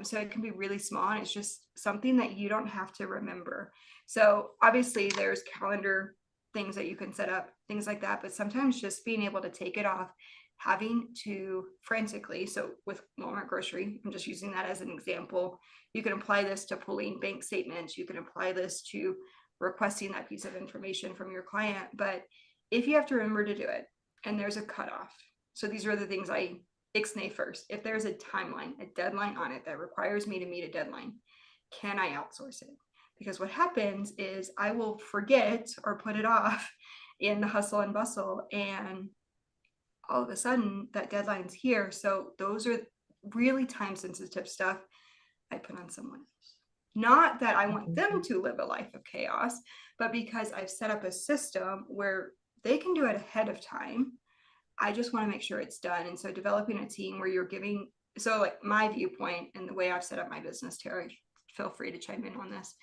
So it can be really small and it's just something that you don't have to remember. So obviously there's calendar things that you can set up, things like that, but sometimes just being able to take it off, having to frantically, so with Walmart grocery, I'm just using that as an example. You can apply this to pulling bank statements, you can apply this to requesting that piece of information from your client. But if you have to remember to do it and there's a cutoff, so these are the things I ixnay first. If there's a timeline, a deadline on it that requires me to meet a deadline, can I outsource it? Because what happens is I will forget or put it off in the hustle and bustle, and all of a sudden that deadline's here. So those are really time sensitive stuff I put on someone else. Not that I want them to live a life of chaos, but because I've set up a system where they can do it ahead of time. I just want to make sure it's done. And so developing a team where you're giving, so like my viewpoint and the way I've set up my business, Terry, feel free to chime in on this,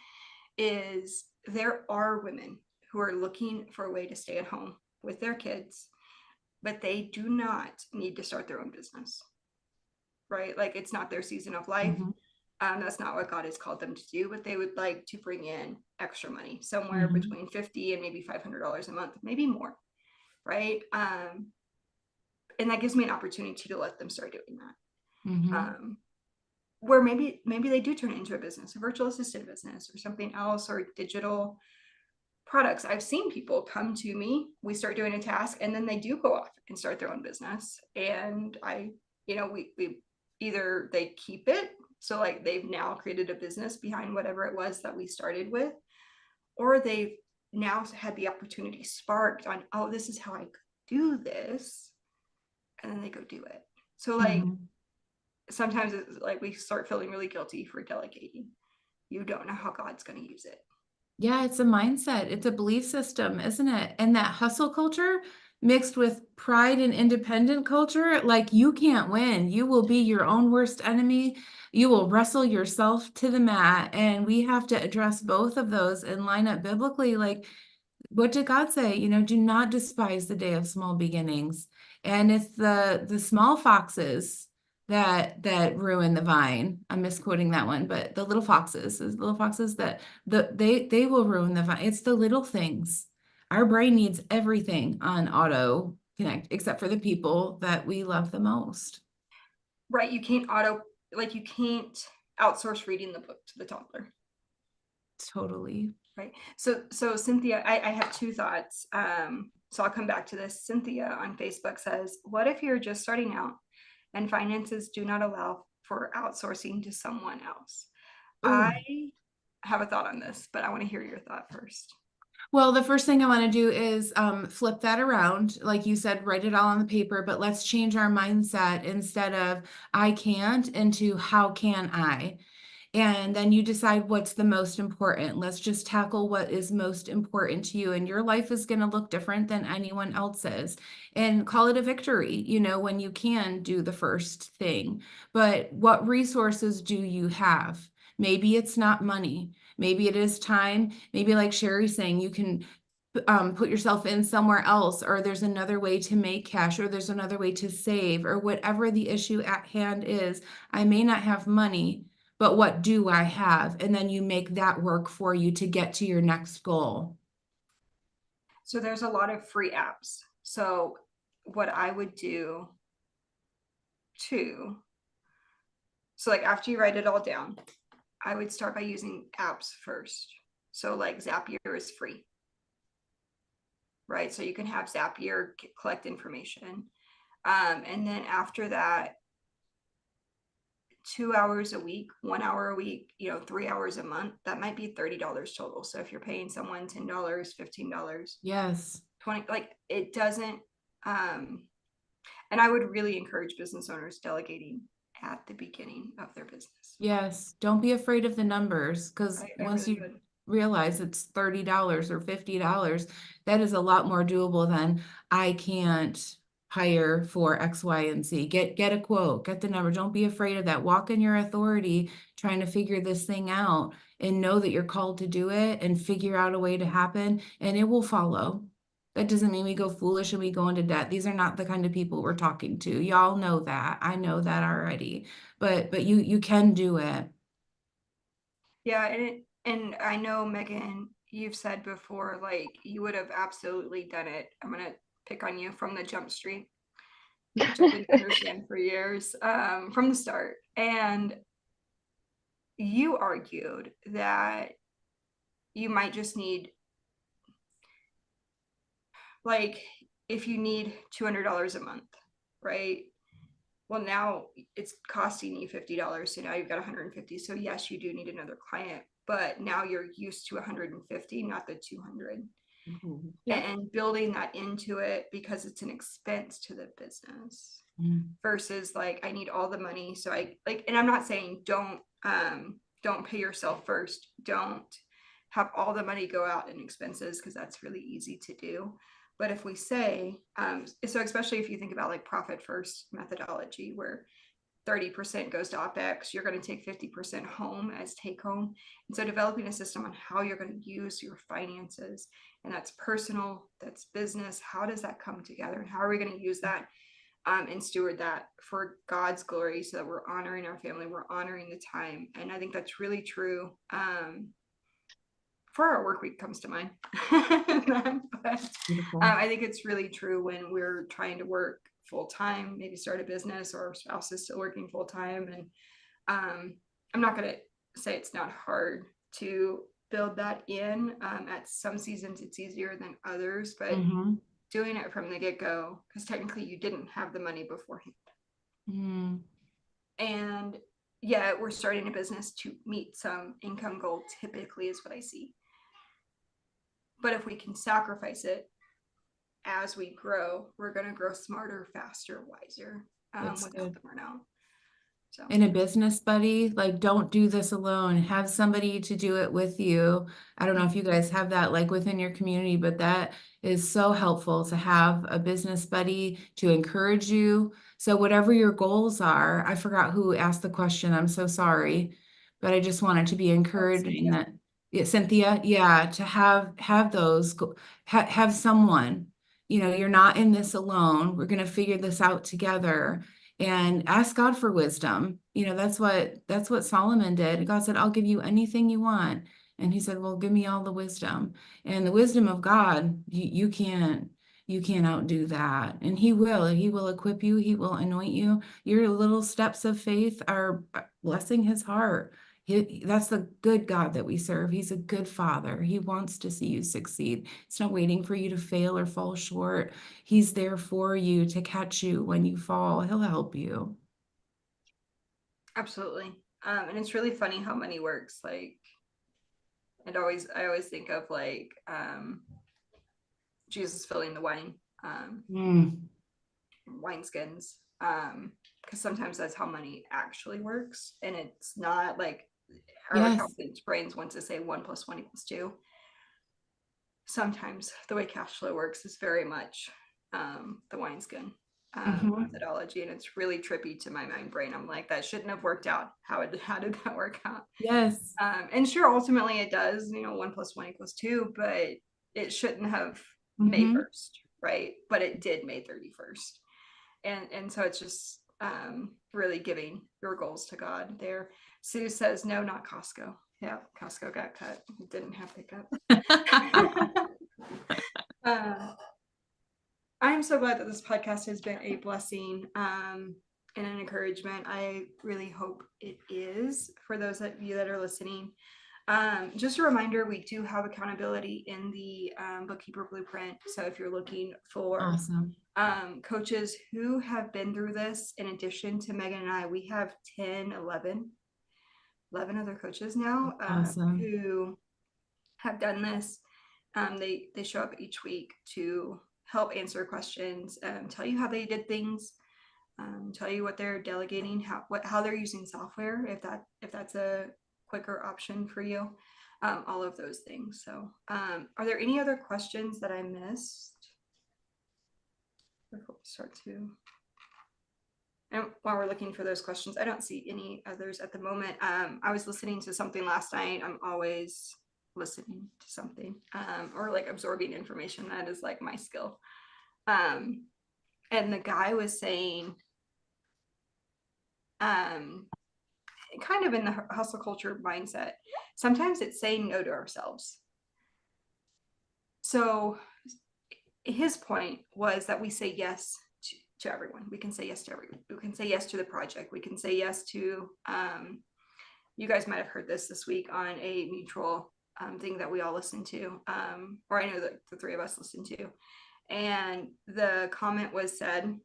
is there are women who are looking for a way to stay at home with their kids, but they do not need to start their own business, right? Like it's not their season of life. Mhm. That's not what God has called them to do, but they would like to bring in extra money, somewhere Mhm. between $50 and maybe $500 a month, maybe more, right? And that gives me an opportunity to let them start doing that. Mhm. Where maybe they do turn it into a business, a virtual assistant business or something else, or digital products. I've seen people come to me, we start doing a task, and then they do go off and start their own business. And we either they keep it, so like they've now created a business behind whatever it was that we started with, or they've now had the opportunity sparked on, oh, this is how I could do this, and then they go do it. So like Mhm. sometimes it's like we start feeling really guilty for delegating. You don't know how God's going to use it. Yeah, it's a mindset. It's a belief system, isn't it? And that hustle culture mixed with pride and independent culture, like you can't win. You will be your own worst enemy. You will wrestle yourself to the mat. And we have to address both of those and line up biblically. Like, what did God say? Do not despise the day of small beginnings. And it's the small foxes that ruin the vine. I'm misquoting that one, but the little foxes that they will ruin the vine. It's the little things. Our brain needs everything on auto connect, except for the people that we love the most. Right. You can't you can't outsource reading the book to the toddler. Totally. Right. So Cynthia, I have two thoughts. So I'll come back to this. Cynthia on Facebook says, what if you're just starting out and finances do not allow for outsourcing to someone else? Ooh. I have a thought on this, but I want to hear your thought first. Well, the first thing I want to do is flip that around. Like you said, write it all on the paper, but let's change our mindset instead of I can't into how can I? And then you decide what's the most important. Let's just tackle what is most important to you. And your life is going to look different than anyone else's. And call it a victory, when you can do the first thing. But what resources do you have? Maybe it's not money. Maybe it is time. Maybe, like Sherry's saying, you can put yourself in somewhere else, or there's another way to make cash, or there's another way to save, or whatever the issue at hand is. I may not have money, but what do I have? And then you make that work for you to get to your next goal. So there's a lot of free apps. So what I would do too, so like after you write it all down, I would start by using apps first. So like Zapier is free, right? So you can have Zapier collect information. And then after that, 2 hours a week, 1 hour a week, 3 hours a month, that might be $30 total. So if you're paying someone $10, $15, Yes. 20, like it doesn't, and I would really encourage business owners delegating at the beginning of their business. Yes. Don't be afraid of the numbers, because I once really you would. realize it's $30 or $50, that is a lot more doable than I can't hire for X, Y, and Z. Get a quote, get the number. Don't be afraid of that. Walk in your authority, trying to figure this thing out, and know that you're called to do it and figure out a way to happen, and it will follow. That doesn't mean we go foolish and we go into debt. These are not the kind of people we're talking to. Y'all know that. I know that already. But you can do it. Yeah, and I know, Megan, you've said before, like you would have absolutely done it. I'm gonna pick on you from the jump street, which I didn't understand for years, from the start. And you argued that you might just need, like, if you need $200 a month, right? Well, now it's costing you $50. So now you've got 150. So yes, you do need another client, but now you're used to 150, not the 200. Yeah. And building that into it because it's an expense to the business Mm. versus like I need all the money. So I like, and I'm not saying don't pay yourself first. Don't have all the money go out in expenses because that's really easy to do. But if we say, so especially if you think about like profit first methodology where 30% goes to OPEX, you're going to take 50% home as take home. And so developing a system on how you're going to use your finances, and that's personal, that's business. How does that come together? And how are we going to use that and steward that for God's glory so that we're honoring our family, we're honoring the time. And I think that's really true. For our work week comes to mind. But Beautiful. I think it's really true when we're trying to work full time, maybe start a business, or our spouse is still working full time. And I'm not going to say it's not hard to build that in. At some seasons, it's easier than others, but Mhm. doing it from the get go, because technically you didn't have the money beforehand. Mm. And yeah, we're starting a business to meet some income goal, typically, is what I see. But if we can sacrifice it as we grow, we're going to grow smarter, faster, wiser, That's without good. the burnout. So And a business buddy, like don't do this alone. Have somebody to do it with you. I don't know if you guys have that like within your community, but that is so helpful to have a business buddy to encourage you. So whatever your goals are, I forgot who asked the question. I'm so sorry, but I just wanted to be encouraging Cynthia. that. Yeah, Cynthia, yeah, to have those have someone. You're not in this alone. We're going to figure this out together. and ask God for wisdom. That's what Solomon did. God said, I'll give you anything you want. And he said, well, give me all the wisdom. And the wisdom of God, you can't outdo that. And he will equip you. He will anoint you. Your little steps of faith are blessing his heart. That's the good God that we serve. He's a good father. He wants to see you succeed. He's not waiting for you to fail or fall short. He's there for you to catch you when you fall. He'll help you. Absolutely. And it's really funny how money works. Like, I always think of like Jesus filling the Mm, wineskins. Because sometimes that's how money actually works. And it's not like our yes. accountant's brains want to say 1 + 1 = 2. Sometimes the way cash flow works is very much the wineskin Mhm. methodology, and it's really trippy to my mind brain. I'm like, that shouldn't have worked out. How did that work out? Yes. And sure, ultimately it does. 1 + 1 = 2, but it shouldn't have May Mhm. 1st, right? But it did May 31st, and so it's just really giving your goals to God there. Sue says no, not Costco. Yeah, Costco got cut. It didn't have pickup. uh, I'm so glad that this podcast has been a blessing and an encouragement. I really hope it is for those of you that are listening. Just a reminder, we do have accountability in the Bookkeeper Blueprint. So if you're looking for Awesome. coaches who have been through this, in addition to Megan and I, we have 11 other coaches now Awesome. who have done this. They show up each week to help answer questions, tell you how they did things, tell you what they're delegating, how they're using software, if that's a quicker option for you, all of those things. So, are there any other questions that I missed before we start to? And while we're looking for those questions, I don't see any others at the moment. I was listening to something last night. I'm always listening to something or like absorbing information. That is like my skill. And the guy was saying, kind of in the hustle culture mindset, sometimes it's saying no to ourselves. So his point was that we say yes to everyone. We can say yes to everyone. We can say yes to the project. We can say yes to, you guys might have heard this week on a mutual thing that we all listen to, or I know that the three of us listen to. And the comment was said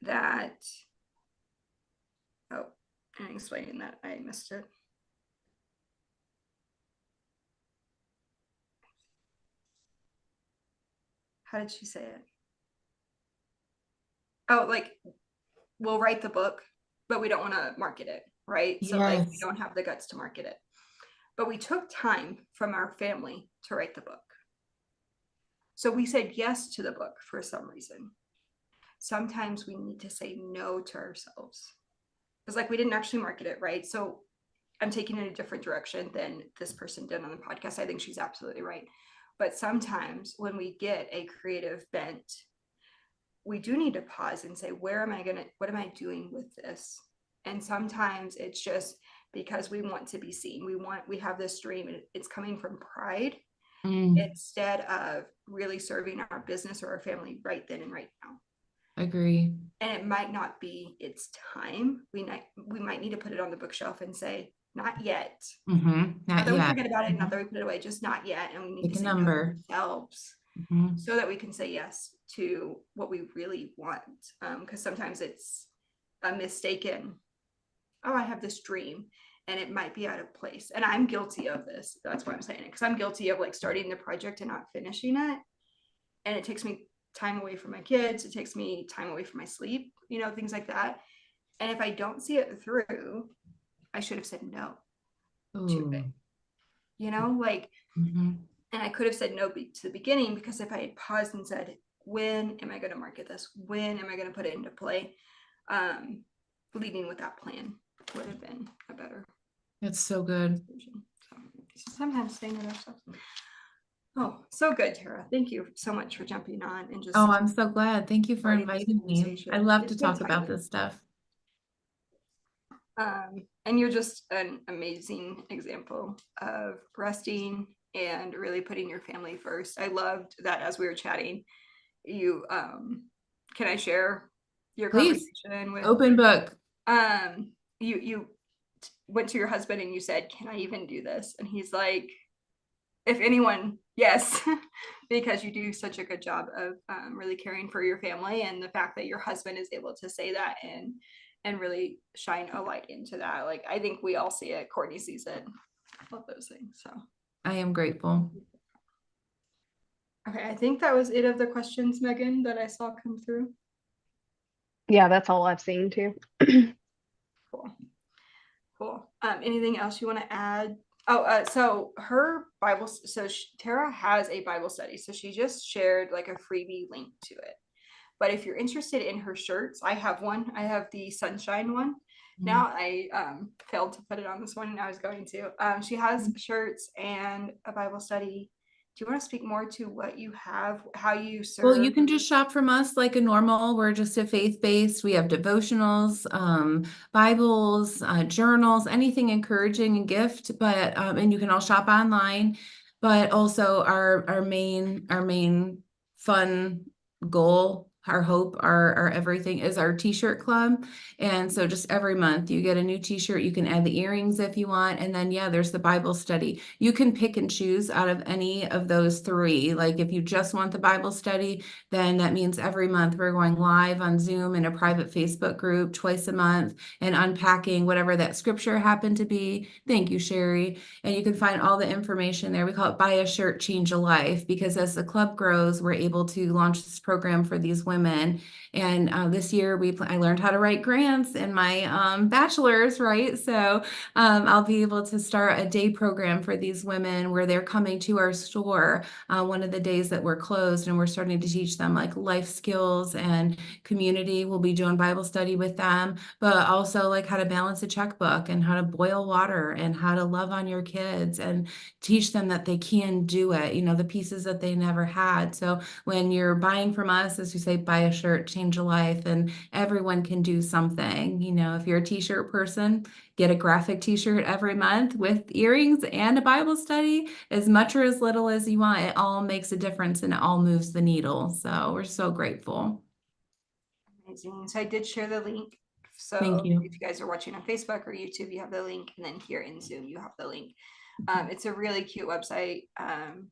that, oh, and explaining that I missed it. How did she say it? Oh, like, we'll write the book, but we don't want to market it, right? So like we Yes. don't have the guts to market it. But we took time from our family to write the book. So we said yes to the book for some reason. Sometimes we need to say no to ourselves. It's like we didn't actually market it, right? So I'm taking it in a different direction than this person did on the podcast. I think she's absolutely right. But sometimes when we get a creative bent, we do need to pause and say, what am I doing with this? And sometimes it's just because we want to be seen. We have this dream, and it's coming from pride Mm, instead of really serving our business or our family right then and right now. agree. And it might not be its time. We might need to put it on the bookshelf and say, not yet. Mm-hmm. Not Not that we yet. forget about it, not Mhm. that we put it away, just not yet. And we need Pick to a say no to number. ourselves Hmm. so that we can say yes to what we really want. Because sometimes it's a mistaken, oh, I have this dream, and it might be out of place. And I'm guilty of this. That's why I'm saying it, because I'm guilty of like starting the project and not finishing it. And it takes me time away from my kids. It takes me time away from my sleep, things like that. And if I don't see it through, I should have said no to it, Ooh. like, Hmm. and I could have said no to the beginning, because if I had paused and said, when am I going to market this? When am I going to put it into play? Leading with that plan would have been a better That's so good. decision. So sometimes saying it ourselves. Oh, so good, Tara. Thank you so much for jumping on and just Oh, I'm so glad. Thank you for starting this inviting me. conversation. I love It's to been talk about timely. this stuff. And you're just an amazing example of resting and really putting your family first. I loved that as we were chatting, you can I share your Please, conversation with open book. you went to your husband and you said, "Can I even do this?" And he's like, "If anyone, yes," because you do such a good job of really caring for your family, and the fact that your husband is able to say that and really shine a light into that. Like, I think we all see it. Courtney sees it. Love those things. So, I am grateful. okay, I think that was it of the questions, Megan, that I saw come through. Yeah, that's all I've seen too. Cool. Cool. Anything else you want to add? Oh, so her Bible, Tara has a Bible study. So she just shared like a freebie link to it. But if you're interested in her shirts, I have one. I have the sunshine one. Now I failed to put it on this one, and I was going to. She has shirts and a Bible study. Do you want to speak more to what you have, how you Well, you serve? can just shop from us like a normal. We're just a faith-based. We have devotionals, Bibles, journals, anything encouraging and gift, but and you can all shop online. But also our main fun goal, our hope, our everything is our t-shirt club. And so just every month you get a new t-shirt. You can add the earrings if you want. And then yeah, there's the Bible study. You can pick and choose out of any of those three. Like if you just want the Bible study, then that means every month we're going live on Zoom in a private Facebook group twice a month and unpacking whatever that scripture happened to be. Thank you, Sherry. And you can find all the information there. We call it Buy a Shirt, Change a Life, because as the club grows, we're able to launch this program for these women. And this year I learned how to write grants in my bachelor's, right? So I'll be able to start a day program for these women where they're coming to our store one of the days that we're closed, and we're starting to teach them like life skills and community. We'll be doing Bible study with them, but also like how to balance a checkbook and how to boil water and how to love on your kids and teach them that they can do it, you know, the pieces that they never had. So when you're buying from us, as we say, buy a shirt, change a life, and everyone can do something. You know, if you're a t-shirt person, get a graphic t-shirt every month with earrings and a Bible study, as much or as little as you want. It all makes a difference and it all moves the needle. So we're so grateful. Amazing. So I did share the link. Thank So you. if you guys are watching on Facebook or YouTube, you have the link, and then here in Zoom, you have the link. It's a really cute website,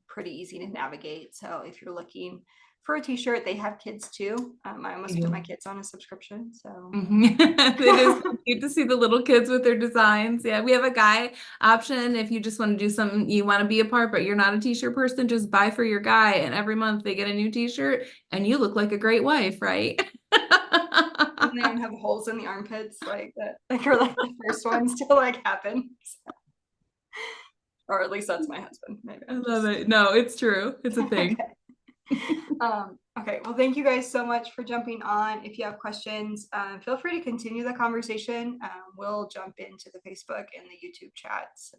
pretty easy to navigate. So if you're looking for a t-shirt, they have kids too. I almost put my kids on a subscription. So It is so cute to see the little kids with their designs. Yeah, we have a guy option. If you just want to do something, you want to be a part, but you're not a t-shirt person, just buy for your guy. And every month they get a new t-shirt and you look like a great wife, right? and they don't have holes in the armpits like that. Like are like the first ones to like happen. Or at least that's my husband. Maybe I I'm love just it. No, it's true. It's a thing. okay. Okay, well, thank you guys so much for jumping on. If you have questions, feel free to continue the conversation. We'll jump into the Facebook and the YouTube chats.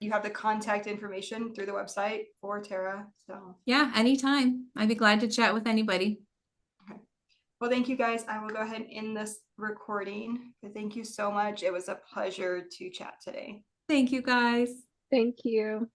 You have the contact information through the website for Tara. So Yeah, anytime. I'd be glad to chat with anybody. okay. Well, thank you guys. I will go ahead and end this recording. But thank you so much. It was a pleasure to chat today. Thank you, guys. Thank you.